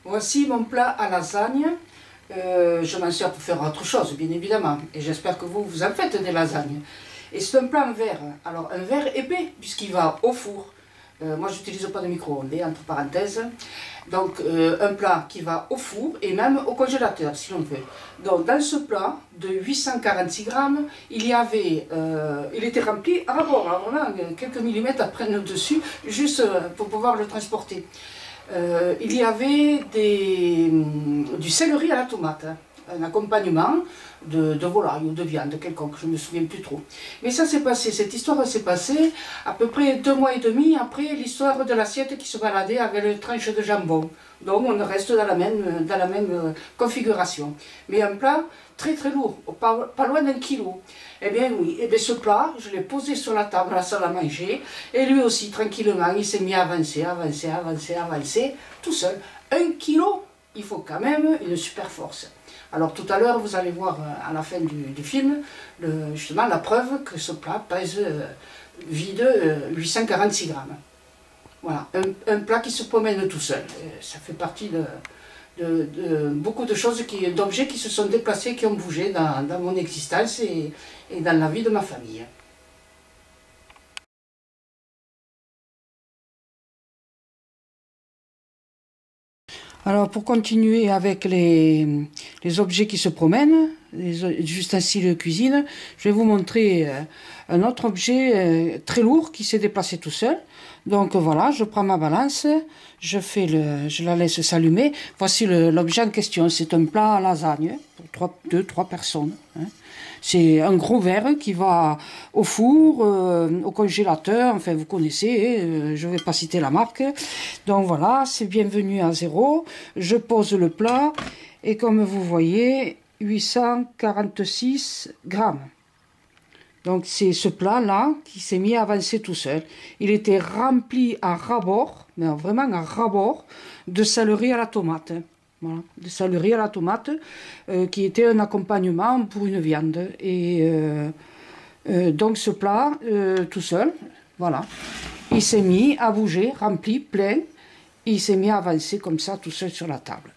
Voici mon plat à lasagne. Je m'en sers pour faire autre chose, bien évidemment. Et j'espère que vous en faites des lasagnes. Et c'est un plat en verre. Alors, un verre épais, puisqu'il va au four. Moi, je n'utilise pas de micro-ondes, entre parenthèses. Donc, un plat qui va au four et même au congélateur, si l'on veut. Donc, dans ce plat de 846 grammes, il était rempli à rebord, alors vraiment quelques millimètres à prendre dessus, juste pour pouvoir le transporter. Il y avait du céleri à la tomate, un accompagnement de volaille ou de viande quelconque, je ne me souviens plus trop. Mais ça s'est passé, cette histoire s'est passée à peu près 2 mois et demi après l'histoire de l'assiette qui se baladait avec les tranches de jambon. Donc on reste dans la même configuration. Mais un plat très très lourd, pas loin d'1 kilo. Eh bien oui, et bien ce plat, je l'ai posé sur la table, la salle à manger, et lui aussi tranquillement, il s'est mis à avancer, tout seul. 1 kilo, il faut quand même une super force. Alors tout à l'heure, vous allez voir à la fin du film, justement la preuve que ce plat pèse vide 846 grammes. Voilà, un plat qui se promène tout seul. Ça fait partie de beaucoup de choses, d'objets qui se sont déplacés, qui ont bougé dans mon existence et dans la vie de ma famille. Alors pour continuer avec les objets qui se promènent, les ustensiles de cuisine, je vais vous montrer un autre objet très lourd qui s'est déplacé tout seul. Donc voilà, je prends ma balance, je la laisse s'allumer. Voici l'objet en question, c'est un plat à lasagne pour 2-3 personnes. Hein. C'est un gros verre qui va au four, au congélateur, enfin vous connaissez, je ne vais pas citer la marque. Donc voilà, c'est bienvenu à 0. Je pose le plat et comme vous voyez, 846 grammes. Donc c'est ce plat-là qui s'est mis à avancer tout seul. Il était rempli à ras-bord, mais vraiment à ras-bord, de céleri à la tomate. Voilà, de céleri à la tomate, qui était un accompagnement pour une viande. Et donc ce plat, tout seul, voilà, il s'est mis à bouger, rempli, plein, et il s'est mis à avancer comme ça, tout seul sur la table.